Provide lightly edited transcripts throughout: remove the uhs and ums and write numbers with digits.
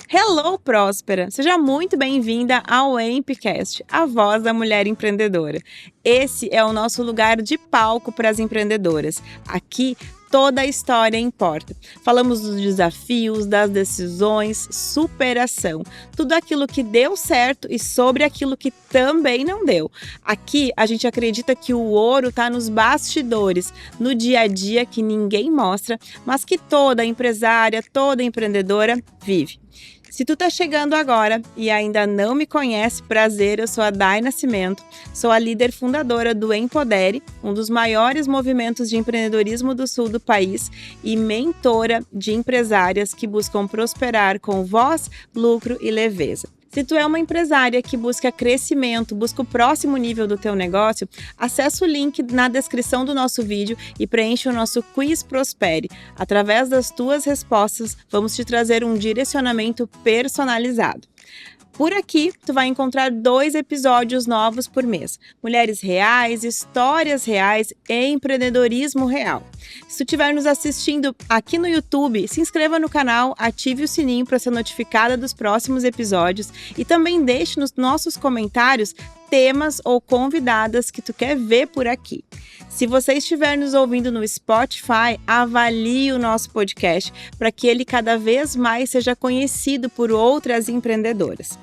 Hello, Próspera! Seja muito bem-vinda ao Empcast, a voz da mulher empreendedora. Esse é o nosso lugar de palco para as empreendedoras. Aqui, toda a história importa. Falamos dos desafios, das decisões, superação, tudo aquilo que deu certo e sobre aquilo que também não deu. Aqui, a gente acredita que o ouro está nos bastidores, no dia a dia que ninguém mostra, mas que toda empresária, toda empreendedora vive. Se tu tá chegando agora e ainda não me conhece, prazer, eu sou a Dai Nascimento, sou a líder fundadora do Empodere, um dos maiores movimentos de empreendedorismo do sul do país e mentora de empresárias que buscam prosperar com voz, lucro e leveza. Se tu é uma empresária que busca crescimento, busca o próximo nível do teu negócio, acessa o link na descrição do nosso vídeo e preencha o nosso Quiz Prospere. Através das tuas respostas, vamos te trazer um direcionamento personalizado. Por aqui, tu vai encontrar 2 episódios novos por mês. Mulheres reais, histórias reais e empreendedorismo real. Se tu estiver nos assistindo aqui no YouTube, se inscreva no canal, ative o sininho para ser notificada dos próximos episódios e também deixe nos nossos comentários temas ou convidadas que tu quer ver por aqui. Se você estiver nos ouvindo no Spotify, avalie o nosso podcast para que ele cada vez mais seja conhecido por outras empreendedoras.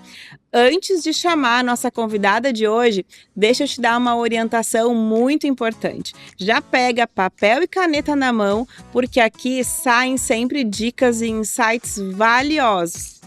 Antes de chamar a nossa convidada de hoje, deixa eu te dar uma orientação muito importante. Já pega papel e caneta na mão, porque aqui saem sempre dicas e insights valiosos.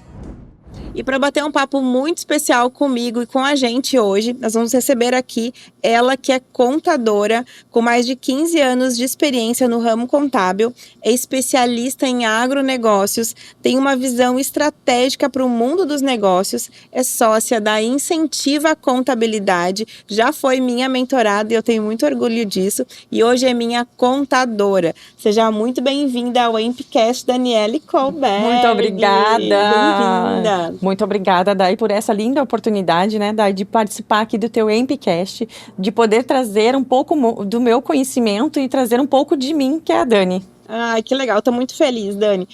E para bater um papo muito especial comigo e com a gente hoje, nós vamos receber aqui ela que é contadora, com mais de 15 anos de experiência no ramo contábil, é especialista em agronegócios, tem uma visão estratégica para o mundo dos negócios, é sócia da Incentiva Contabilidade, já foi minha mentorada e eu tenho muito orgulho disso, e hoje é minha contadora. Seja muito bem-vinda ao Empcast, Daniele Colberg. Muito obrigada! Bem-vinda! Muito obrigada, Dai, por essa linda oportunidade, né, Dai, de participar aqui do teu Empcast, de poder trazer um pouco do meu conhecimento e trazer um pouco de mim, que é a Dani. Ai, que legal, tô muito feliz, Dani.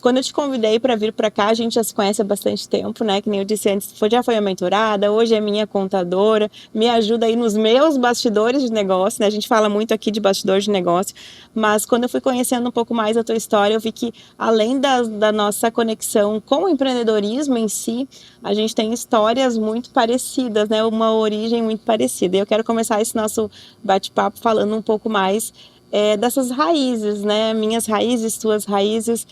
Quando eu te convidei para vir para cá, a gente já se conhece há bastante tempo, né? Que nem eu disse antes, já foi a mentorada, hoje é minha contadora, me ajuda aí nos meus bastidores de negócio, né? A gente fala muito aqui de bastidores de negócio, mas quando eu fui conhecendo um pouco mais a tua história, eu vi que além da nossa conexão com o empreendedorismo em si, a gente tem histórias muito parecidas, né? Uma origem muito parecida. E eu quero começar esse nosso bate-papo falando um pouco mais dessas raízes, né? Minhas raízes, tuas raízes.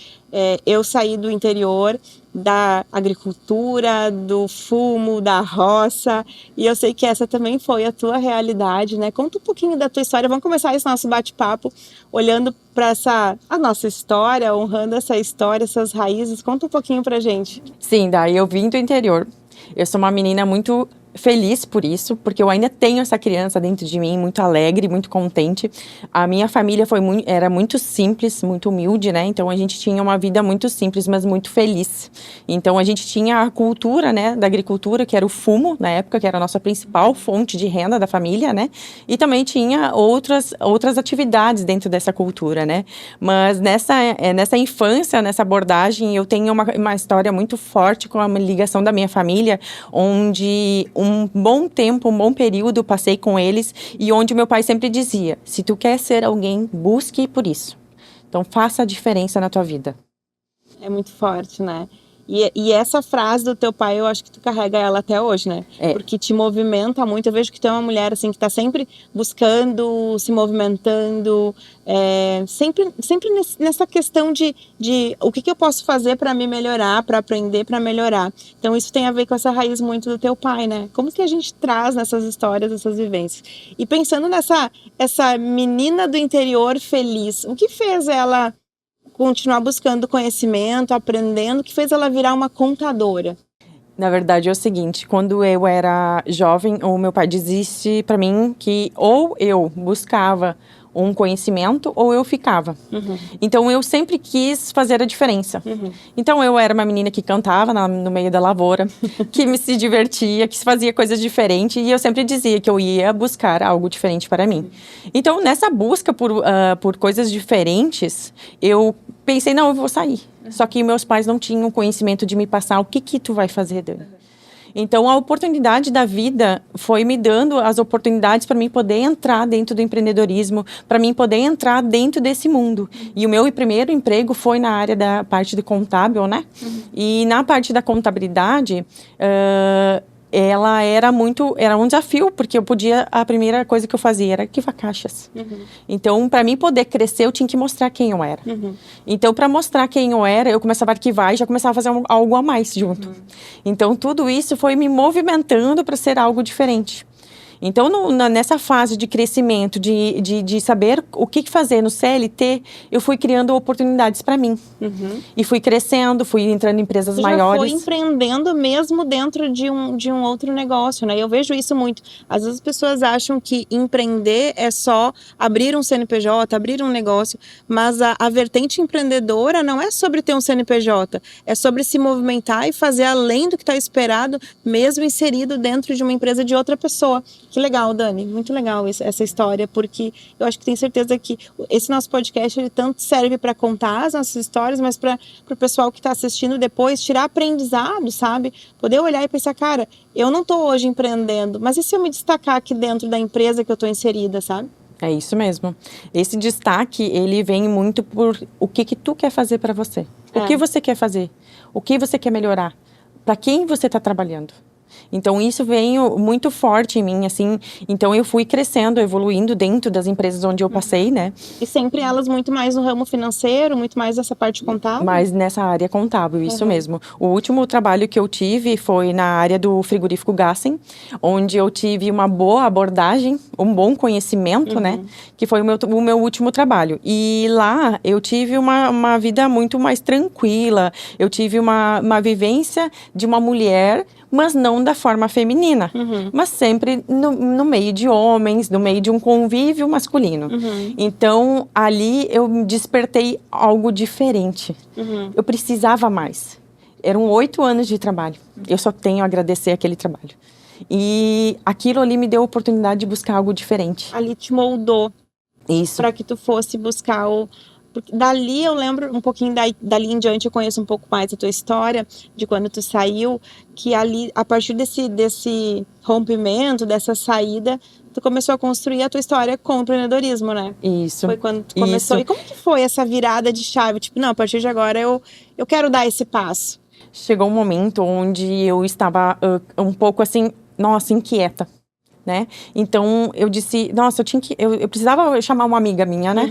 Eu saí do interior, da agricultura, do fumo, da roça, e eu sei que essa também foi a tua realidade, né? Conta um pouquinho da tua história. Vamos começar esse nosso bate-papo olhando para a nossa história, honrando essa história, essas raízes. Conta um pouquinho pra gente. Sim, Dai, eu vim do interior. Eu sou uma menina muito feliz por isso, porque eu ainda tenho essa criança dentro de mim, muito alegre, muito contente. A minha família era muito simples, muito humilde, né? Então a gente tinha uma vida muito simples, mas muito feliz. Então a gente tinha a cultura, né, da agricultura, que era o fumo, na época, que era a nossa principal fonte de renda da família, né? E também tinha outras atividades dentro dessa cultura, né? Mas nessa infância, nessa abordagem, eu tenho uma história muito forte com a ligação da minha família, onde um bom tempo, um bom período passei com eles e onde meu pai sempre dizia, se tu quer ser alguém, busque por isso. Então, faça a diferença na tua vida. É muito forte, né? E essa frase do teu pai, eu acho que tu carrega ela até hoje, né? Porque te movimenta muito. Eu vejo que tu é uma mulher, assim, que tá sempre buscando, se movimentando, sempre nessa questão de o que eu posso fazer para me melhorar, para aprender, para melhorar. Então, isso tem a ver com essa raiz muito do teu pai, né? Como que a gente traz nessas histórias, essas vivências? E pensando essa menina do interior feliz, o que fez ela continuar buscando conhecimento, aprendendo, que fez ela virar uma contadora? Na verdade é o seguinte, quando eu era jovem, o meu pai disse para mim que ou eu buscava um conhecimento, ou eu ficava. Então, eu sempre quis fazer a diferença. Então, eu era uma menina que cantava no meio da lavoura, que se divertia, que fazia coisas diferentes, e eu sempre dizia que eu ia buscar algo diferente para mim. Então, nessa busca por coisas diferentes, eu pensei, não, eu vou sair. Só que meus pais não tinham conhecimento de me passar o que tu vai fazer, Dani. Então, a oportunidade da vida foi me dando as oportunidades para mim poder entrar dentro do empreendedorismo, para mim poder entrar dentro desse mundo. E o meu primeiro emprego foi na área da parte de contábil, né? E na parte da contabilidade, ela era um desafio, porque a primeira coisa que eu fazia era arquivar caixas. Então, para mim poder crescer, eu tinha que mostrar quem eu era. Então, para mostrar quem eu era, eu começava a arquivar e já começava a fazer algo a mais junto. Então, tudo isso foi me movimentando para ser algo diferente. Então, nessa fase de crescimento, de saber o que fazer no CLT, eu fui criando oportunidades para mim. E fui crescendo, fui entrando em empresas maiores. Você foi empreendendo mesmo dentro de um outro negócio, né? Eu vejo isso muito. Às vezes as pessoas acham que empreender é só abrir um CNPJ, abrir um negócio, mas a vertente empreendedora não é sobre ter um CNPJ, é sobre se movimentar e fazer além do que está esperado, mesmo inserido dentro de uma empresa de outra pessoa. Que legal, Dani, muito legal essa história, porque eu acho que tenho certeza que esse nosso podcast, ele tanto serve para contar as nossas histórias, mas para o pessoal que está assistindo depois tirar aprendizado, sabe? Poder olhar e pensar, cara, eu não estou hoje empreendendo, mas e se eu me destacar aqui dentro da empresa que eu estou inserida, sabe? É isso mesmo. Esse destaque, ele vem muito por o que tu quer fazer para você. O que você quer fazer? O que você quer melhorar? Para quem você está trabalhando? Então, isso veio muito forte em mim, assim. Então, eu fui crescendo, evoluindo dentro das empresas onde eu passei, né? E sempre elas muito mais no ramo financeiro, muito mais nessa parte contábil? Mais nessa área contábil, isso mesmo. O último trabalho que eu tive foi na área do frigorífico Gassen, onde eu tive uma boa abordagem, um bom conhecimento, né? Que foi o meu último trabalho. E lá, eu tive uma vida muito mais tranquila. Eu tive uma vivência de uma mulher, mas não da forma feminina, mas sempre no meio de homens, no meio de um convívio masculino. Então, ali eu despertei algo diferente. Eu precisava mais. Eram 8 anos de trabalho. Eu só tenho a agradecer aquele trabalho. E aquilo ali me deu a oportunidade de buscar algo diferente. Ali te moldou. Isso. Para que tu fosse buscar o... Porque dali eu lembro um pouquinho, dali em diante eu conheço um pouco mais a tua história, de quando tu saiu, que ali, a partir desse rompimento, dessa saída, tu começou a construir a tua história com o empreendedorismo, né? Isso. Foi quando tu começou. E como que foi essa virada de chave? Tipo, não, a partir de agora eu quero dar esse passo. Chegou um momento onde eu estava um pouco assim, nossa, inquieta, né? Então, eu disse, nossa, eu precisava chamar uma amiga minha, né?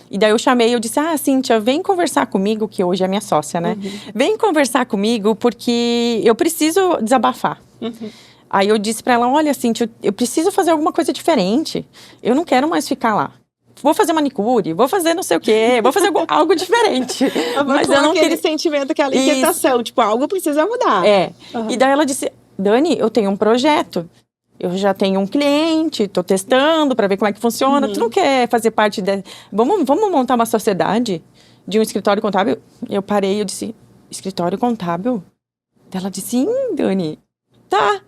E daí eu chamei, eu disse, Cíntia, vem conversar comigo, que hoje é minha sócia, né? Vem conversar comigo, porque eu preciso desabafar. Aí eu disse pra ela, olha, Cíntia, eu preciso fazer alguma coisa diferente. Eu não quero mais ficar lá. Vou fazer manicure, vou fazer não sei o quê, vou fazer algo diferente. Mas eu não aquele sentimento, aquela inquietação, tipo, algo precisa mudar. E daí ela disse, Dani, eu tenho um projeto. Eu já tenho um cliente, estou testando para ver como é que funciona. Tu não quer fazer parte de... Vamos montar uma sociedade de um escritório contábil? Eu parei, eu disse, escritório contábil? Ela disse, sim, Dani. Tá,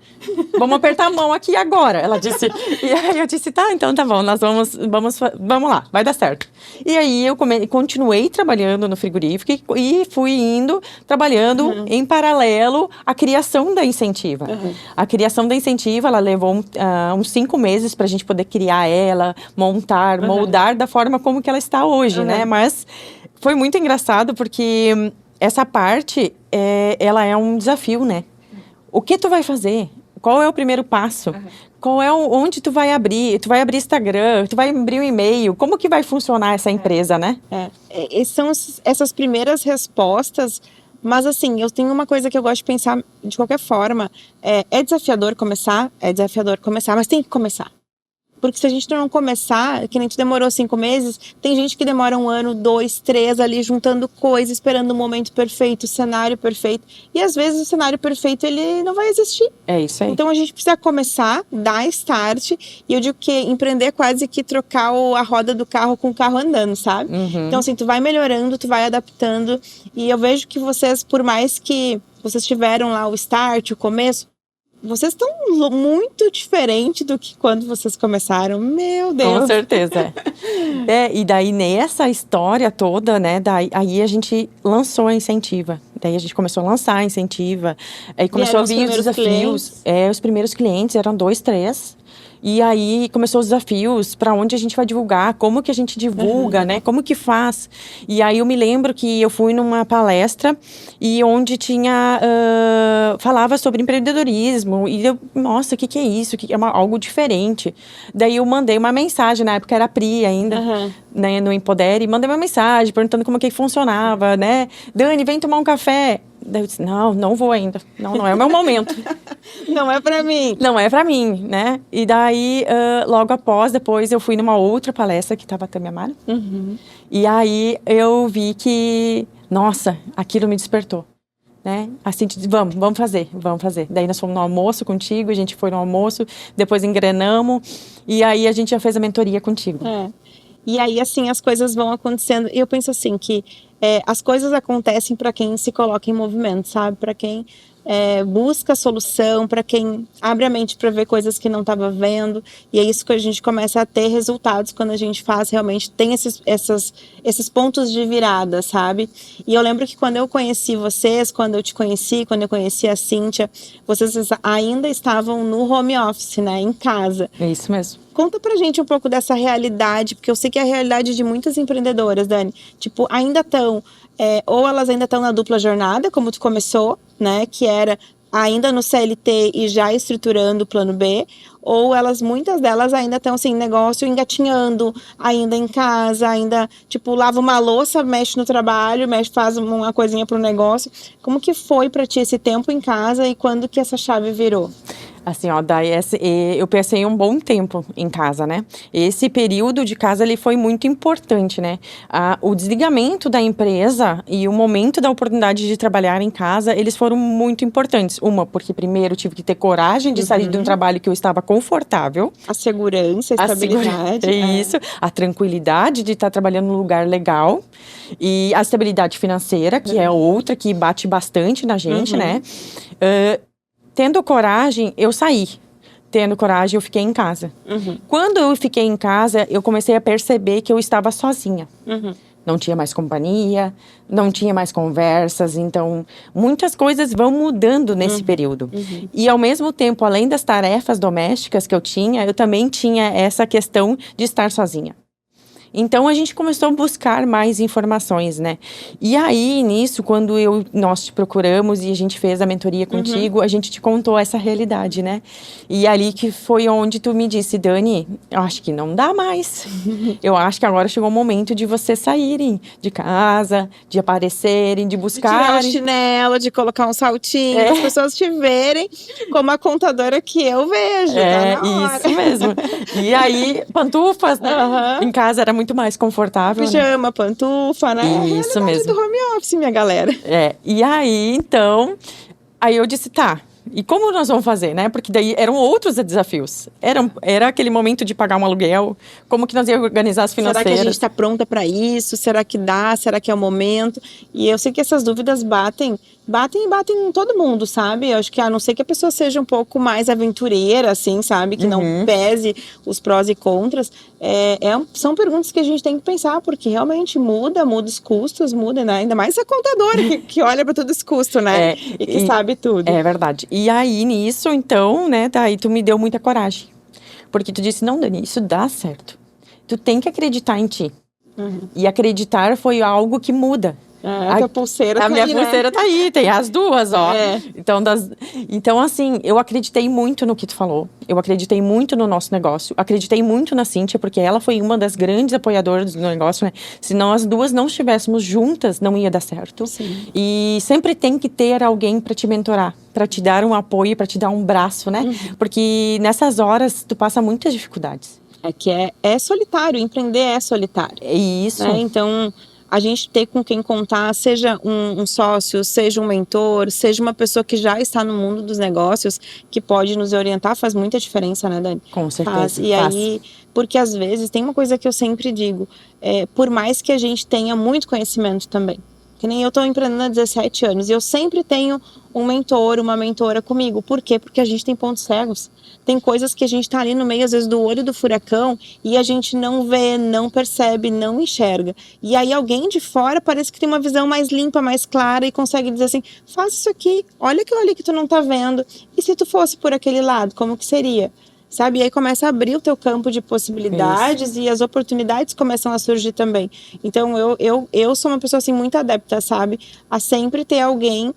vamos apertar a mão aqui agora. Ela disse, e aí eu disse, tá, então tá bom, nós vamos lá, vai dar certo. E aí eu continuei trabalhando no frigorífico e fui indo, trabalhando em paralelo à criação da Incentiva. A criação da Incentiva, ela levou uns 5 meses pra gente poder criar ela, montar, moldar da forma como que ela está hoje, né? Mas foi muito engraçado porque essa parte, ela é um desafio, né? O que tu vai fazer? Qual é o primeiro passo? Qual é onde tu vai abrir? Tu vai abrir Instagram? Tu vai abrir um e-mail? Como que vai funcionar essa empresa, né? São essas primeiras respostas, mas assim, eu tenho uma coisa que eu gosto de pensar de qualquer forma. É desafiador começar, mas tem que começar. Porque se a gente não começar, que nem tu demorou 5 meses, tem gente que demora 1 ano, 2, 3 ali juntando coisas, esperando o momento perfeito, o cenário perfeito. E às vezes o cenário perfeito ele não vai existir. É isso aí. Então a gente precisa começar, dar start. E eu digo que empreender é quase que trocar a roda do carro com o carro andando, sabe? Então assim, tu vai melhorando, tu vai adaptando. E eu vejo que vocês, por mais que vocês tiveram lá o start, o começo, vocês estão muito diferente do que quando vocês começaram. Meu Deus! Com certeza. E daí nessa história toda, né, aí a gente lançou a Incentiva. Daí a gente começou a lançar a Incentiva. Aí começou a vir os desafios. Os primeiros clientes eram 2, 3. E aí começou os desafios, para onde a gente vai divulgar, como que a gente divulga, né? Como que faz? E aí eu me lembro que eu fui numa palestra e onde tinha falava sobre empreendedorismo e eu, nossa, o que é isso? Que é algo diferente. Daí eu mandei uma mensagem, na época era a Pri ainda, né, no Empodere, e mandei uma mensagem perguntando como que funcionava, né? Dani, vem tomar um café. Daí eu disse, não vou ainda. Não é o meu momento. Não é pra mim. Não é pra mim, né? E daí, logo após, depois eu fui numa outra palestra que tava a Tâmia Amaro. E aí eu vi que, nossa, aquilo me despertou. Né? Assim, vamos fazer. Daí nós fomos no almoço contigo, a gente foi no almoço, depois engrenamos, e aí a gente já fez a mentoria contigo. E aí, assim, as coisas vão acontecendo. E eu penso assim, que as coisas acontecem para quem se coloca em movimento, sabe? Para quem busca solução, para quem abre a mente para ver coisas que não estava vendo. E é isso que a gente começa a ter resultados quando a gente faz realmente, tem esses pontos de virada, sabe? E eu lembro que quando eu conheci vocês, quando eu te conheci, quando eu conheci a Cíntia, vocês ainda estavam no home office, né? Em casa. É isso mesmo. Conta pra gente um pouco dessa realidade, porque eu sei que é a realidade de muitas empreendedoras, Dani. Tipo, ainda estão, ou elas ainda estão na dupla jornada, como tu começou, né? Que era ainda no CLT e já estruturando o plano B, ou muitas delas ainda estão assim, negócio engatinhando, ainda em casa, ainda, tipo, lava uma louça, mexe no trabalho, faz uma coisinha pro negócio. Como que foi pra ti esse tempo em casa e quando que essa chave virou? Assim, ó, daí eu pensei um bom tempo em casa, né? Esse período de casa, ele foi muito importante, né? O desligamento da empresa e o momento da oportunidade de trabalhar em casa, eles foram muito importantes. Porque primeiro eu tive que ter coragem de sair de um trabalho que eu estava confortável. A segurança, a estabilidade. Isso, a tranquilidade de estar trabalhando num lugar legal. E a estabilidade financeira, que é outra que bate bastante na gente, né? Tendo coragem, eu saí. Tendo coragem, eu fiquei em casa. Quando eu fiquei em casa, eu comecei a perceber que eu estava sozinha. Não tinha mais companhia, não tinha mais conversas. Então, muitas coisas vão mudando nesse período. E, ao mesmo tempo, além das tarefas domésticas que eu também tinha essa questão de estar sozinha. Então, a gente começou a buscar mais informações, né? E aí, nisso, quando nós te procuramos e a gente fez a mentoria contigo, a gente te contou essa realidade, né? E ali que foi onde tu me disse, Dani, eu acho que não dá mais. Eu acho que agora chegou o momento de vocês saírem de casa, de aparecerem, de buscarem. De tirar o chinelo, de colocar um saltinho, as pessoas te verem como a contadora que eu vejo, tá na hora. Isso mesmo. E aí, pantufas, né? Em casa era muito mais confortável, pijama, né? Pantufa, né? Isso mesmo. Do home office, minha galera. E aí, então, aí eu disse, tá, e como nós vamos fazer, né? Porque daí eram outros desafios. Era aquele momento de pagar um aluguel, como que nós íamos organizar as financeiras. Será que a gente está pronta para isso? Será que dá? Será que é o momento? E eu sei que essas dúvidas batem em todo mundo, sabe? Eu acho que a não ser que a pessoa seja um pouco mais aventureira, assim, sabe? Que não pese os prós e contras. São perguntas que a gente tem que pensar, porque realmente muda os custos, muda, né? Ainda mais a contadora que olha para todos os custos, né? E que sabe tudo. É verdade. E aí, nisso, então, né? Daí tu me deu muita coragem. Porque tu disse, não, Dani, isso dá certo. Tu tem que acreditar em ti. E acreditar foi algo que muda. A tua pulseira tá aí, A minha pulseira tá aí, tem as duas, ó. Então, assim, eu acreditei muito no que tu falou. Eu acreditei muito no nosso negócio. Acreditei muito na Cíntia, porque ela foi uma das grandes apoiadoras do negócio, né? Se nós duas não estivéssemos juntas, não ia dar certo. Sim. E sempre tem que ter alguém para te mentorar, para te dar um apoio, para te dar um braço, né? Porque nessas horas tu passa muitas dificuldades. É solitário, empreender é solitário. É isso. Né? Então, a gente ter com quem contar, seja um sócio, seja um mentor, seja uma pessoa que já está no mundo dos negócios, que pode nos orientar, faz muita diferença, né, Dani? Com certeza. E aí, porque às vezes, tem uma coisa que eu sempre digo, por mais que a gente tenha muito conhecimento também, que nem eu estou empreendendo há 17 anos, e eu sempre tenho um mentor, uma mentora comigo. Por quê? Porque a gente tem pontos cegos. Tem coisas que a gente está ali no meio, às vezes, do olho do furacão e a gente não vê, não percebe, não enxerga. E aí alguém de fora parece que tem uma visão mais limpa, mais clara e consegue dizer assim, faz isso aqui, olha aquilo ali que tu não tá vendo. E se tu fosse por aquele lado, como que seria? Sabe? E aí começa a abrir o teu campo de possibilidades e as oportunidades começam a surgir também. Então, eu sou uma pessoa, assim, muito adepta, sabe? A sempre ter alguém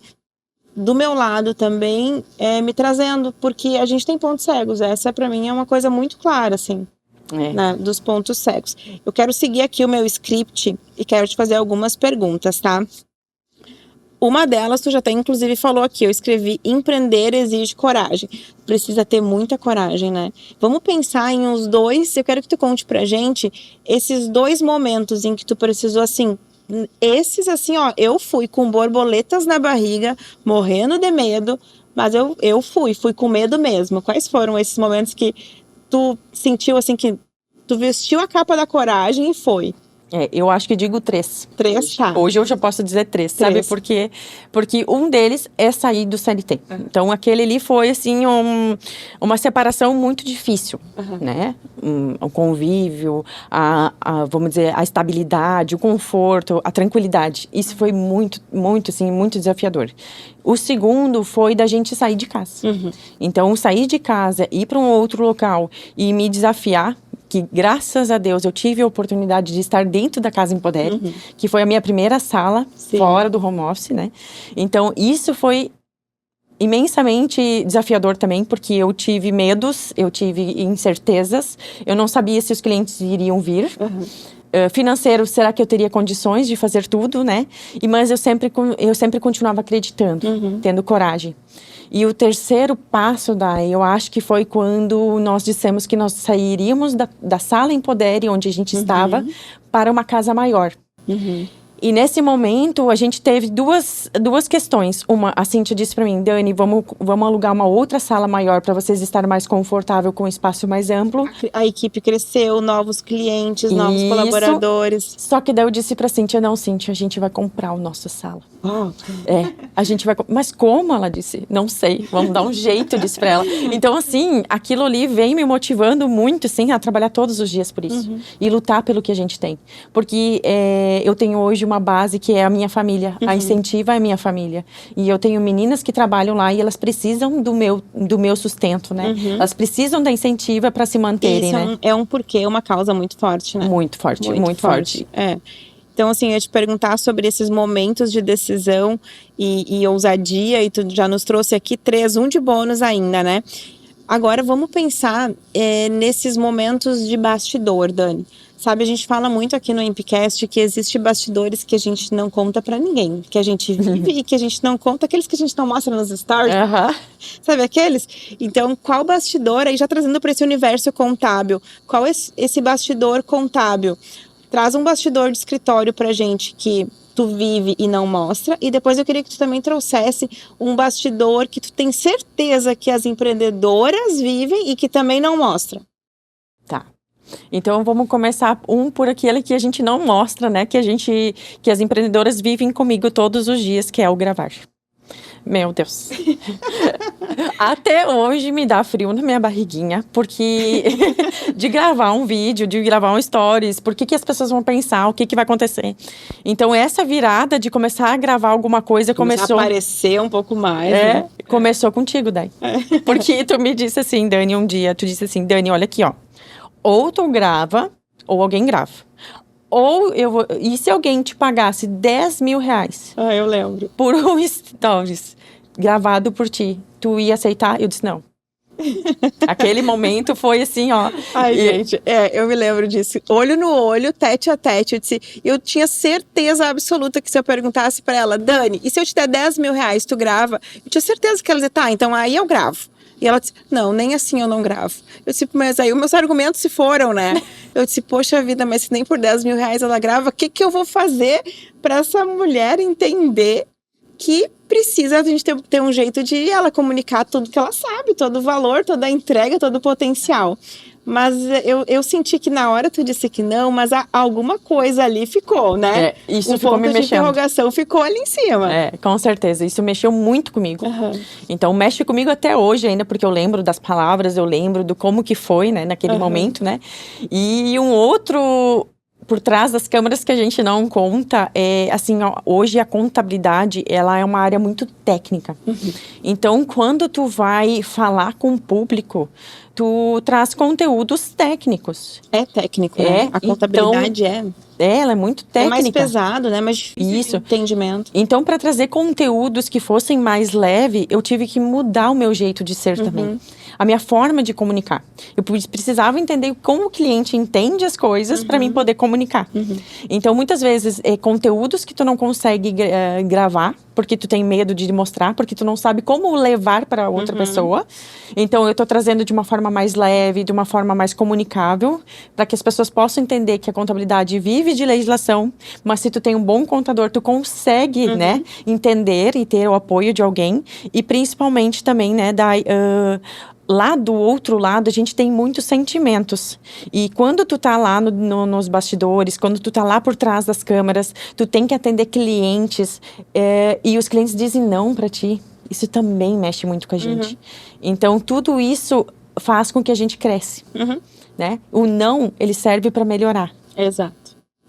do meu lado também me trazendo, porque a gente tem pontos cegos. Essa, pra mim, é uma coisa muito clara, assim, né, dos pontos cegos. Eu quero seguir aqui o meu script e quero te fazer algumas perguntas, tá? Uma delas, tu já até inclusive falou aqui, eu escrevi: empreender exige coragem. Precisa ter muita coragem, né? Vamos pensar em uns dois, eu quero que tu conte pra gente esses 2 momentos em que tu precisou, assim, esses assim, ó, eu fui com borboletas na barriga, morrendo de medo, mas eu fui com medo mesmo. Quais foram esses momentos que tu sentiu, assim, que tu vestiu a capa da coragem e foi? Eu acho que digo 3. 3, tá. Hoje eu já posso dizer 3, sabe? Porque um deles é sair do CLT. Então, aquele ali foi, assim, uma separação muito difícil, né? O convívio, vamos dizer, a estabilidade, o conforto, a tranquilidade. Isso foi muito, muito, assim, muito desafiador. O segundo foi da gente sair de casa. Então, sair de casa, ir para um outro local e me desafiar, que graças a Deus eu tive a oportunidade de estar dentro da Casa Empodere, que foi a minha primeira sala, fora do home office, né? Então, isso foi imensamente desafiador também, porque eu tive medos, eu tive incertezas, eu não sabia se os clientes iriam vir. Financeiro, será que eu teria condições de fazer tudo, né? Mas eu sempre continuava acreditando, tendo coragem. E o terceiro passo, eu acho que foi quando nós dissemos que nós sairíamos da sala Empodere, onde a gente estava, para uma casa maior. E nesse momento, a gente teve duas questões. Uma, a Cíntia disse para mim: Dani, vamos alugar uma outra sala maior para vocês estarem mais confortável com um espaço mais amplo. A equipe cresceu, novos clientes, novos colaboradores. Só que daí eu disse para Cíntia: não, Cíntia, a gente vai comprar a nossa sala. A gente vai... Mas como? Ela disse: não sei, vamos dar um jeito, disse para ela. Então, assim, aquilo ali vem me motivando muito, assim, a trabalhar todos os dias por isso. E lutar pelo que a gente tem. Porque eu tenho hoje uma base que é a minha família. A Incentiva é a minha família. E eu tenho meninas que trabalham lá e elas precisam do meu sustento, né? Elas precisam da Incentiva para se manterem, isso, né? É um porquê, uma causa muito forte, né? Muito forte, muito forte. Então, assim, eu ia te perguntar sobre esses momentos de decisão e ousadia, e tu já nos trouxe aqui 3, um de bônus ainda, né? Agora, vamos pensar nesses momentos de bastidor, Dani. Sabe, a gente fala muito aqui no Empcast que existem bastidores que a gente não conta pra ninguém, que a gente vive e que a gente não conta, aqueles que a gente não mostra nos stories. Sabe aqueles? Então, qual bastidor, aí já trazendo para esse universo contábil, qual é esse bastidor contábil? Traz um bastidor de escritório pra gente que tu vive e não mostra, e depois eu queria que tu também trouxesse um bastidor que tu tem certeza que as empreendedoras vivem e que também não mostra. Tá. Então, vamos começar por aquele que a gente não mostra, né? Que as empreendedoras vivem comigo todos os dias, que é o gravar. Meu Deus. Até hoje me dá frio na minha barriguinha, porque de gravar um vídeo, de gravar um stories, por que as pessoas vão pensar, o que vai acontecer. Então, essa virada de começar a gravar alguma coisa começou... a aparecer um pouco mais, né? Começou contigo, daí. Porque tu me disse assim, Dani, um dia, tu disse assim: Dani, olha aqui, ó. Ou tu grava, ou alguém grava. E se alguém te pagasse 10 mil reais? Eu lembro. Por um stories gravado por ti, tu ia aceitar? Eu disse não. Aquele momento foi assim, ó. Gente, eu me lembro disso. Olho no olho, tete a tete. Eu tinha certeza absoluta que se eu perguntasse pra ela: Dani, e se eu te der 10 mil reais, tu grava? Eu tinha certeza que ela ia dizer: tá, então aí eu gravo. E ela disse, não, nem assim eu não gravo. Eu disse, mas aí os meus argumentos se foram, né? Eu disse, poxa vida, mas se nem por 10 mil reais ela grava, o que que eu vou fazer para essa mulher entender que precisa a gente ter um jeito de ela comunicar tudo que ela sabe, todo o valor, toda a entrega, todo o potencial. Mas eu senti que na hora tu disse que não, mas alguma coisa ali ficou, né? Isso ficou me mexendo. De interrogação ficou ali em cima. Com certeza. Isso mexeu muito comigo. Então, mexe comigo até hoje ainda, porque eu lembro das palavras, eu lembro do como que foi, né, naquele momento, né? E um outro... por trás das câmeras que a gente não conta, assim, hoje a contabilidade, ela é uma área muito técnica. Então, quando tu vai falar com o público, tu traz conteúdos técnicos. É técnico, né? A contabilidade ela é muito técnica. É mais pesado, né? Mais difícil de entendimento. Então, para trazer conteúdos que fossem mais leve, eu tive que mudar o meu jeito de ser também. A minha forma de comunicar. Eu precisava entender como o cliente entende as coisas para mim poder comunicar. Então, muitas vezes, conteúdos que tu não consegue gravar, porque tu tem medo de mostrar, porque tu não sabe como levar para outra pessoa. Então, eu tô trazendo de uma forma mais leve, de uma forma mais comunicável, para que as pessoas possam entender que a contabilidade vive de legislação, mas se tu tem um bom contador, tu consegue, né, entender e ter o apoio de alguém, e principalmente também, né, lá do outro lado, a gente tem muitos sentimentos. E quando tu tá lá nos bastidores, quando tu tá lá por trás das câmeras, tu tem que atender clientes, e os clientes dizem não pra ti. Isso também mexe muito com a gente. Então, tudo isso faz com que a gente cresce, né? O não, ele serve para melhorar. Exato.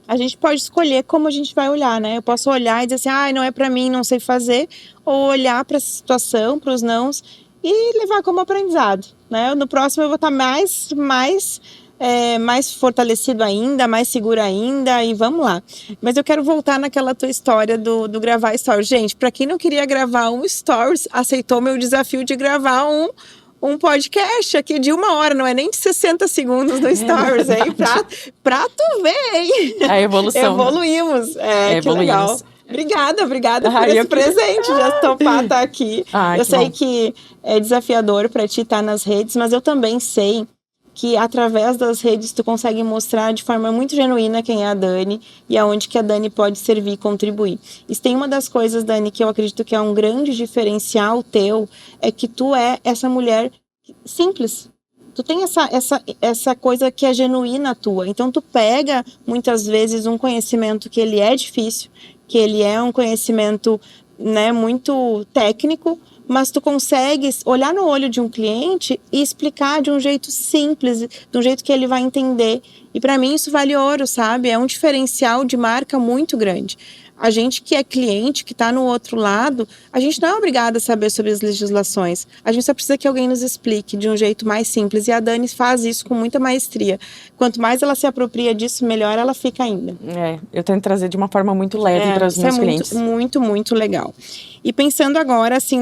A gente pode escolher como a gente vai olhar, né? Eu posso olhar e dizer assim, não é para mim, não sei fazer, ou olhar para essa situação, para os nãos, e levar como aprendizado, né? No próximo eu vou estar mais fortalecido ainda, mais seguro ainda, e vamos lá. Mas eu quero voltar naquela tua história do gravar stories. Gente, para quem não queria gravar um stories, aceitou meu desafio de gravar um podcast aqui de 1 hora, não é nem de 60 segundos no Stories, hein? Pra tu ver, hein? A evolução. Evoluímos. Que legal. Obrigada por esse presente, já topar estar aqui. Eu sei que é desafiador para ti estar nas redes, mas eu também sei que através das redes tu consegue mostrar de forma muito genuína quem é a Dani e aonde que a Dani pode servir e contribuir. Isso tem uma das coisas, Dani, que eu acredito que é um grande diferencial teu, é que tu é essa mulher simples. Tu tem essa coisa que é genuína tua. Então tu pega muitas vezes um conhecimento que ele é difícil, que ele é um conhecimento, né, muito técnico, mas tu consegues olhar no olho de um cliente e explicar de um jeito simples, de um jeito que ele vai entender. E para mim isso vale ouro, sabe? É um diferencial de marca muito grande. A gente que é cliente, que está no outro lado, a gente não é obrigada a saber sobre as legislações. A gente só precisa que alguém nos explique de um jeito mais simples. E a Dani faz isso com muita maestria. Quanto mais ela se apropria disso, melhor ela fica ainda. Eu tento trazer de uma forma muito leve para os meus clientes. Isso é muito legal. E pensando agora, assim,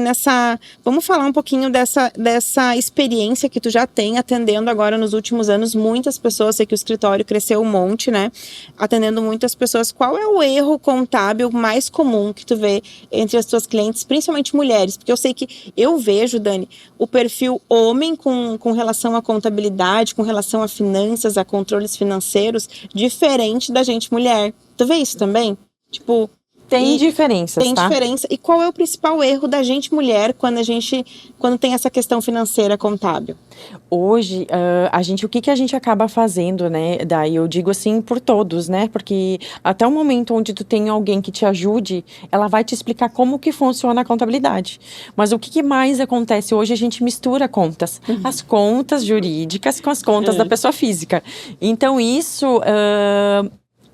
vamos falar um pouquinho dessa experiência que tu já tem atendendo agora nos últimos anos muitas pessoas. Sei que o escritório cresceu um monte, né? Atendendo muitas pessoas. Qual é o erro contábil mais comum que tu vê entre as tuas clientes, principalmente mulheres? Porque eu sei que eu vejo, Dani, o perfil homem com relação à contabilidade, com relação a finanças, a controles financeiros, diferente da gente mulher. Tu vê isso também? Tipo... Tem diferenças, Tem diferença. E qual é o principal erro da gente mulher quando tem essa questão financeira contábil? Hoje, o que a gente acaba fazendo, né? Daí eu digo assim por todos, né? Porque até o momento onde tu tem alguém que te ajude, ela vai te explicar como que funciona a contabilidade. Mas o que mais acontece? Hoje a gente mistura contas. As contas jurídicas com as contas da pessoa física. Então isso...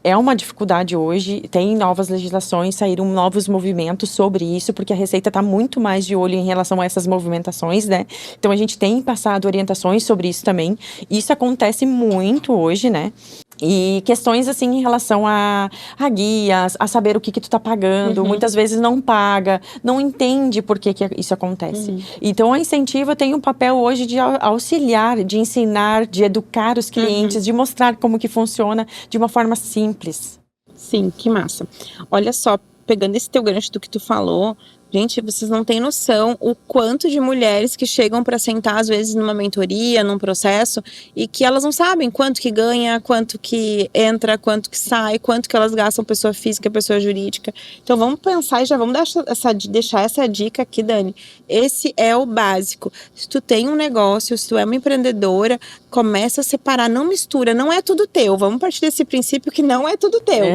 é uma dificuldade hoje, tem novas legislações, saíram novos movimentos sobre isso, porque a Receita está muito mais de olho em relação a essas movimentações, né? Então a gente tem passado orientações sobre isso também. Isso acontece muito hoje, né? E questões assim em relação a guias, a saber o que tu tá pagando, muitas vezes não paga, não entende por que isso acontece. Então a Incentiva tem um papel hoje de auxiliar, de ensinar, de educar os clientes, de mostrar como que funciona de uma forma simples. Sim, que massa. Olha só, pegando esse teu gancho do que tu falou, Gente, vocês não têm noção o quanto de mulheres que chegam para sentar, às vezes, numa mentoria, num processo, e que elas não sabem quanto que ganha, quanto que entra, quanto que sai, quanto que elas gastam pessoa física, pessoa jurídica. Então, vamos pensar e já vamos deixar essa dica aqui, Dani. Esse é o básico. Se tu tem um negócio, se tu é uma empreendedora, começa a separar, não mistura, não é tudo teu. Vamos partir desse princípio que não é tudo teu.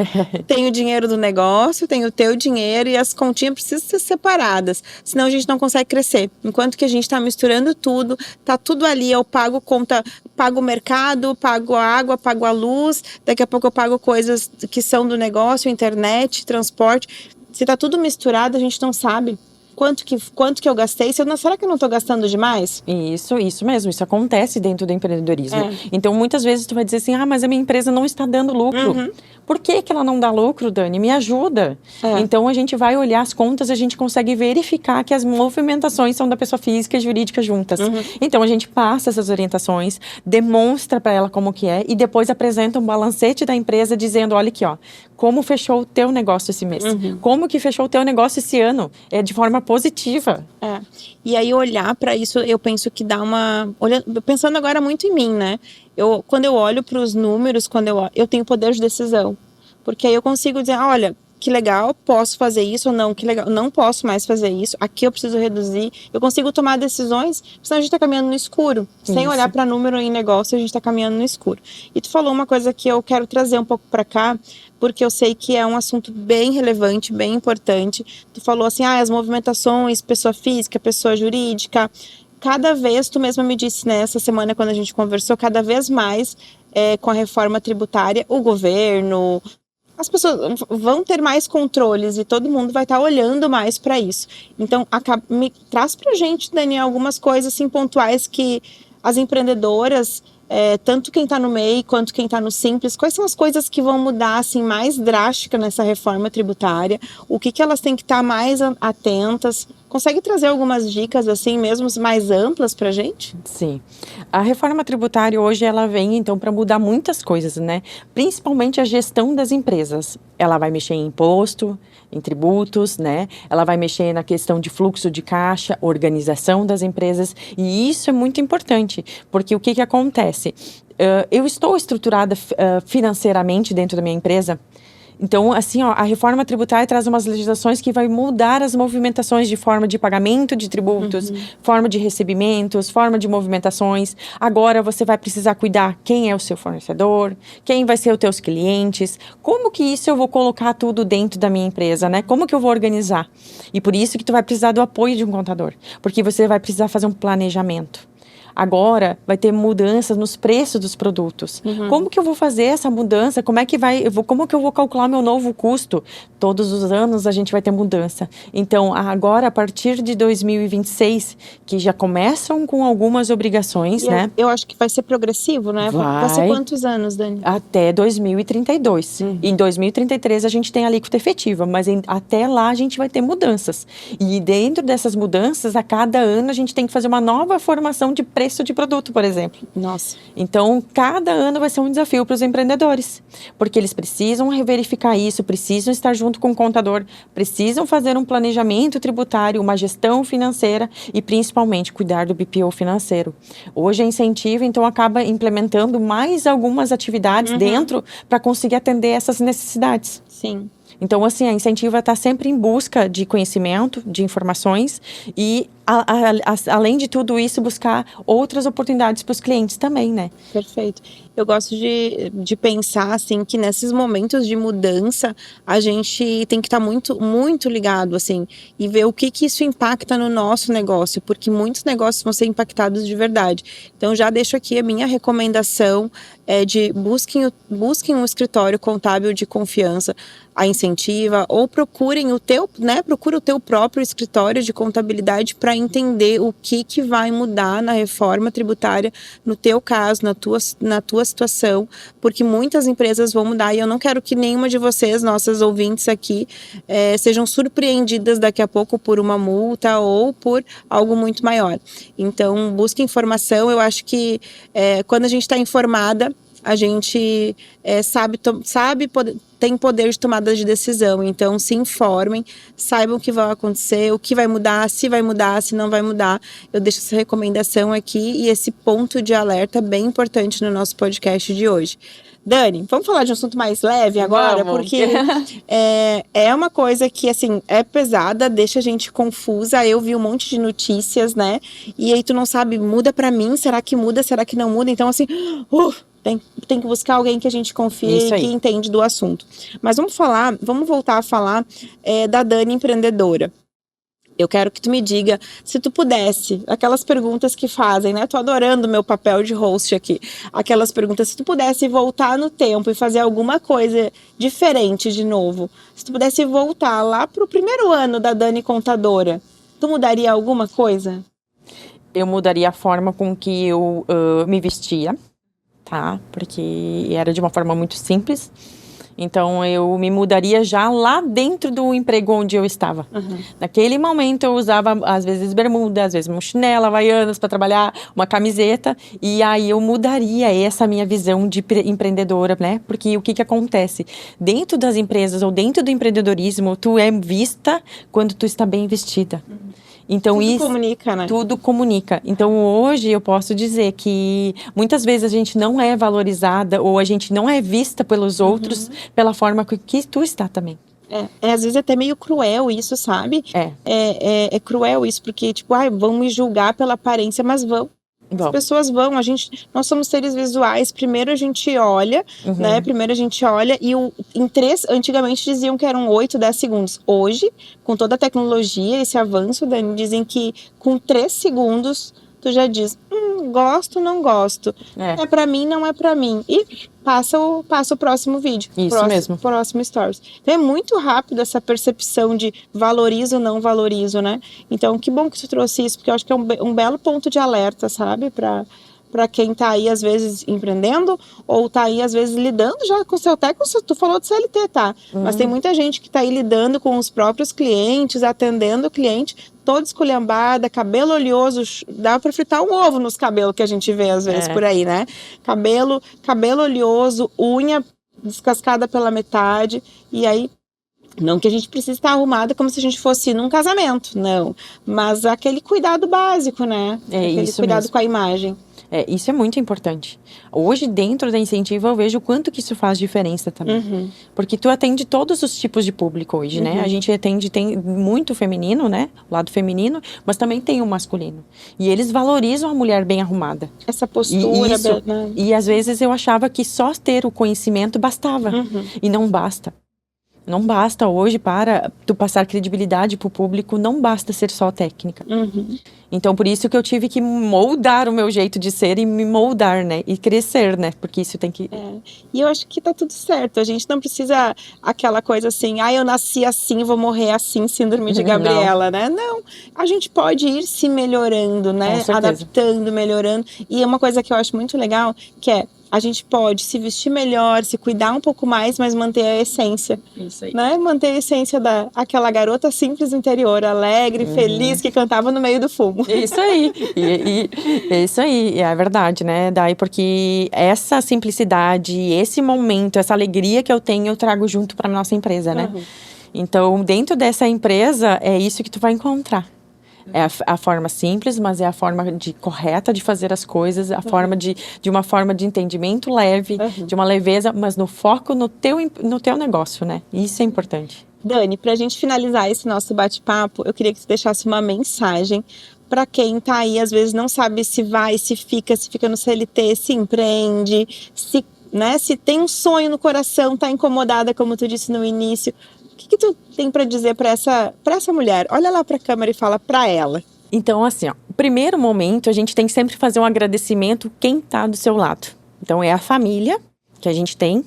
Tem o dinheiro do negócio, tem o teu dinheiro e as continhas precisam ser separadas, senão a gente não consegue crescer. Enquanto que a gente está misturando tudo, tá tudo ali, eu pago conta, pago o mercado, pago a água, pago a luz, daqui a pouco eu pago coisas que são do negócio, internet, transporte. Se tá tudo misturado, a gente não sabe quanto que eu gastei. Será que eu não estou gastando demais? Isso mesmo, isso acontece dentro do empreendedorismo. Então, muitas vezes tu vai dizer assim, mas a minha empresa não está dando lucro. Por que ela não dá lucro, Dani? Me ajuda. Então, a gente vai olhar as contas, a gente consegue verificar que as movimentações são da pessoa física e jurídica juntas. Então, a gente passa essas orientações, demonstra para ela como que é e depois apresenta um balancete da empresa dizendo, olha aqui, ó, como fechou o teu negócio esse mês? Como que fechou o teu negócio esse ano? De forma positiva. E aí olhar para isso, eu penso que dá pensando agora muito em mim, né? Quando eu olho para os números, eu tenho poder de decisão. Porque aí eu consigo dizer, olha, que legal, posso fazer isso ou não, que legal, não posso mais fazer isso, aqui eu preciso reduzir. Eu consigo tomar decisões, senão a gente está caminhando no escuro. Sem olhar para número em negócio, a gente está caminhando no escuro. E tu falou uma coisa que eu quero trazer um pouco para cá, porque eu sei que é um assunto bem relevante, bem importante. Tu falou assim, as movimentações, pessoa física, pessoa jurídica. Cada vez, tu mesma me disse nessa semana quando a gente conversou, cada vez mais com a reforma tributária, o governo, as pessoas vão ter mais controles e todo mundo vai estar olhando mais para isso. Então, traz pra gente, Daniel, algumas coisas assim, pontuais que as empreendedoras, tanto quem está no MEI quanto quem está no Simples, quais são as coisas que vão mudar assim, mais drástica nessa reforma tributária? O que elas têm que estar mais atentas? Consegue trazer algumas dicas assim mesmo mais amplas para a gente? Sim. A reforma tributária hoje ela vem então para mudar muitas coisas, né? Principalmente a gestão das empresas. Ela vai mexer em imposto, em tributos, né? Ela vai mexer na questão de fluxo de caixa, organização das empresas e isso é muito importante, porque o que acontece? Eu estou estruturada financeiramente dentro da minha empresa. Então, assim, a reforma tributária traz umas legislações que vai mudar as movimentações de forma de pagamento de tributos, forma de recebimentos, forma de movimentações. Agora você vai precisar cuidar quem é o seu fornecedor, quem vai ser os teus clientes, como que isso eu vou colocar tudo dentro da minha empresa, né? Como que eu vou organizar? E por isso que tu vai precisar do apoio de um contador, porque você vai precisar fazer um planejamento. Agora vai ter mudanças nos preços dos produtos. Como que eu vou fazer essa mudança? Como que eu vou calcular meu novo custo? Todos os anos a gente vai ter mudança. Então, agora, a partir de 2026, que já começam com algumas obrigações, né? Eu acho que vai ser progressivo, né? Vai ser quantos anos, Dani? Até 2032. Em 2033 a gente tem a alíquota efetiva, mas até lá a gente vai ter mudanças. E dentro dessas mudanças, a cada ano a gente tem que fazer uma nova formação de preço de produto, por exemplo. Nossa. Então, cada ano vai ser um desafio para os empreendedores, porque eles precisam verificar isso, precisam estar junto com o contador, precisam fazer um planejamento tributário, uma gestão financeira e, principalmente, cuidar do BPO financeiro. Hoje, a Incentiva, então, acaba implementando mais algumas atividades dentro para conseguir atender essas necessidades. Sim. Então, assim, a Incentiva está sempre em busca de conhecimento, de informações e, além de tudo isso, buscar outras oportunidades para os clientes também, né? Perfeito. Eu gosto de pensar, assim, que nesses momentos de mudança, a gente tem que estar muito, muito ligado, assim, e ver o que isso impacta no nosso negócio, porque muitos negócios vão ser impactados de verdade. Então, já deixo aqui a minha recomendação de busquem um escritório contábil de confiança, a Incentiva, ou procura o teu próprio escritório de contabilidade para entender o que vai mudar na reforma tributária no teu caso, na tua situação, porque muitas empresas vão mudar e eu não quero que nenhuma de vocês, nossas ouvintes aqui, sejam surpreendidas daqui a pouco por uma multa ou por algo muito maior. Então, busque informação. Eu acho que quando a gente está informada, a gente tem poder de tomada de decisão. Então, se informem, saibam o que vai acontecer, o que vai mudar, se não vai mudar. Eu deixo essa recomendação aqui e esse ponto de alerta bem importante no nosso podcast de hoje. Dani, vamos falar de um assunto mais leve agora? Vamos. Porque é uma coisa que, assim, é pesada, deixa a gente confusa. Eu vi um monte de notícias, né? E aí tu não sabe, muda pra mim? Será que muda? Será que não muda? Então, assim, tem que buscar alguém que a gente confie e que entende do assunto. Mas vamos voltar a falar da Dani empreendedora. Eu quero que tu me diga, se tu pudesse, aquelas perguntas que fazem, né? Tô adorando o meu papel de host aqui. Aquelas perguntas, se tu pudesse voltar no tempo e fazer alguma coisa diferente de novo, se tu pudesse voltar lá pro primeiro ano da Dani contadora, tu mudaria alguma coisa? Eu mudaria a forma com que eu me vestia, tá? Porque era de uma forma muito simples. Então, eu me mudaria já lá dentro do emprego onde eu estava. Naquele momento, eu usava, às vezes, bermuda, às vezes, uma chinela, havaianas para trabalhar, uma camiseta. E aí, eu mudaria essa minha visão de empreendedora, né? Porque o que acontece? Dentro das empresas ou dentro do empreendedorismo, tu é vista quando tu está bem vestida. Então, tudo comunica, né? Tudo comunica. Então, hoje eu posso dizer que muitas vezes a gente não é valorizada ou a gente não é vista pelos outros pela forma que tu está também. Às vezes é até meio cruel isso, sabe? É cruel isso, porque, tipo, vão me julgar pela aparência, mas vão. As pessoas vão, nós somos seres visuais, primeiro a gente olha, né? Primeiro a gente olha e antigamente diziam que eram 8, 10 segundos. Hoje, com toda a tecnologia, esse avanço, Dani, dizem que com 3 segundos tu já diz, gosto, não gosto. É pra mim, não é pra mim. E passa o próximo vídeo. Isso mesmo. Próximo stories. Então é muito rápido essa percepção de valorizo, não valorizo, né? Então, que bom que tu trouxe isso, porque eu acho que é um belo ponto de alerta, sabe? Pra quem tá aí, às vezes, empreendendo, ou tá aí, às vezes, lidando já com o seu tu falou de CLT, tá? Mas tem muita gente que tá aí lidando com os próprios clientes, atendendo o cliente, toda esculhambada, cabelo oleoso, dá pra fritar um ovo nos cabelos que a gente vê, às vezes, por aí, né? Cabelo oleoso, unha descascada pela metade, e aí, não que a gente precise estar arrumada como se a gente fosse num casamento, não. Mas aquele cuidado básico, né? Aquele cuidado com a imagem. Isso é muito importante. Hoje, dentro da Incentiva, eu vejo o quanto que isso faz diferença também. Porque tu atende todos os tipos de público hoje, né? A gente tem muito feminino, né? O lado feminino, mas também tem o masculino. E eles valorizam a mulher bem arrumada. Essa postura. E às vezes eu achava que só ter o conhecimento bastava. E não basta. Não basta hoje para tu passar credibilidade para o público, não basta ser só técnica. Então, por isso que eu tive que moldar o meu jeito de ser e me moldar, né? E crescer, né? Porque isso tem que... E eu acho que tá tudo certo. A gente não precisa aquela coisa assim, eu nasci assim, vou morrer assim, síndrome de Gabriela, né? Não, a gente pode ir se melhorando, né? Adaptando, melhorando. E é uma coisa que eu acho muito legal, que a gente pode se vestir melhor, se cuidar um pouco mais, mas manter a essência. Isso aí. Né? Manter a essência daquela garota simples do interior, alegre, feliz, que cantava no meio do fumo. Isso aí. Isso aí, é verdade, né? Daí porque essa simplicidade, esse momento, essa alegria que eu tenho, eu trago junto para nossa empresa, né? Então, dentro dessa empresa, é isso que tu vai encontrar. É a forma simples, mas é a forma correta de fazer as coisas, a forma de uma forma de entendimento leve, de uma leveza, mas no foco no teu negócio, né? Isso é importante. Dani, pra gente finalizar esse nosso bate-papo, eu queria que você deixasse uma mensagem para quem tá aí, às vezes não sabe se vai, se fica no CLT, se empreende, se tem um sonho no coração, tá incomodada, como tu disse no início. O que tu tem para dizer para essa mulher? Olha lá para a câmera e fala para ela. Então, assim, o primeiro momento, a gente tem que sempre fazer um agradecimento quem está do seu lado. Então, é a família que a gente tem.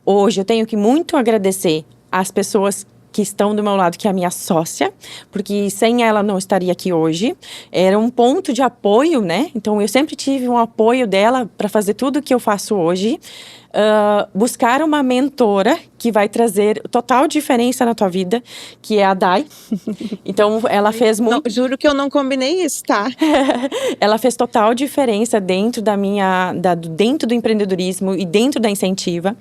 Hoje, eu tenho que muito agradecer as pessoas que estão do meu lado, que é a minha sócia, porque sem ela não estaria aqui hoje. Era um ponto de apoio, né? Então, eu sempre tive um apoio dela para fazer tudo o que eu faço hoje. buscar uma mentora que vai trazer total diferença na tua vida, que é a Dai. Então, ela fez muito... Não, juro que eu não combinei isso, tá? Ela fez total diferença dentro dentro do empreendedorismo e dentro da Incentiva.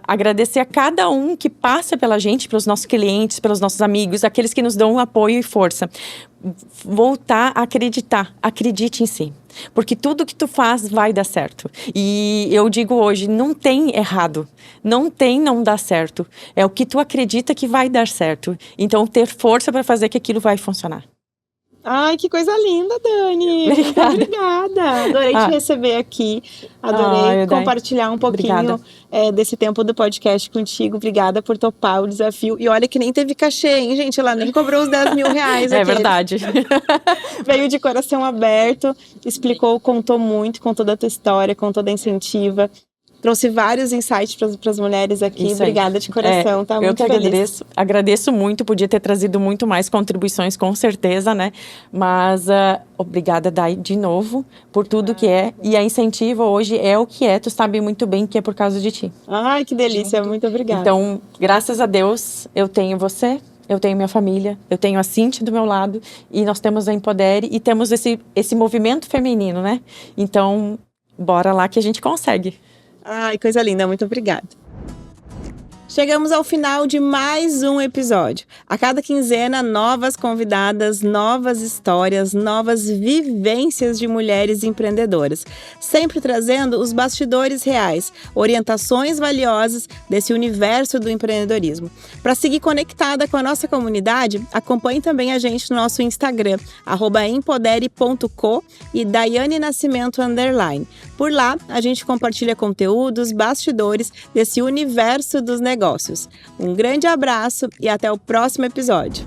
Agradecer a cada um que passa pela gente, pelos nossos clientes, pelos nossos amigos, aqueles que nos dão apoio e força. Voltar a acreditar, acredite em si. Porque tudo que tu faz vai dar certo. E eu digo hoje, não tem errado, não dá certo. É o que tu acredita que vai dar certo. Então, ter força para fazer que aquilo vai funcionar. Ai, que coisa linda, Dani. Muito obrigada. Adorei te receber aqui. Adorei compartilhar um pouquinho desse tempo do podcast contigo. Obrigada por topar o desafio. E olha que nem teve cachê, hein, gente? Ela nem cobrou os 10 mil reais. É verdade. Veio de coração aberto, explicou, contou muito, com toda a tua história, com toda a Incentiva. Trouxe vários insights para as mulheres aqui. Obrigada de coração, tá? Muito feliz. Agradeço muito, podia ter trazido muito mais contribuições, com certeza, né? Mas obrigada, Dai, de novo, por tudo que é. E a Incentiva hoje é o que é, tu sabe muito bem que é por causa de ti. Ai, que delícia, muito obrigada. Então, graças a Deus, eu tenho você, eu tenho minha família, eu tenho a Cintia do meu lado, e nós temos a Empodere e temos esse movimento feminino, né? Então, bora lá que a gente consegue. Ai, coisa linda, muito obrigada. Chegamos ao final de mais um episódio. A cada quinzena, novas convidadas, novas histórias, novas vivências de mulheres empreendedoras. Sempre trazendo os bastidores reais, orientações valiosas desse universo do empreendedorismo. Para seguir conectada com a nossa comunidade, acompanhe também a gente no nosso Instagram, @empodere.co e Daiane Nascimento _. Por lá, a gente compartilha conteúdos, bastidores desse universo dos negócios. Um grande abraço e até o próximo episódio.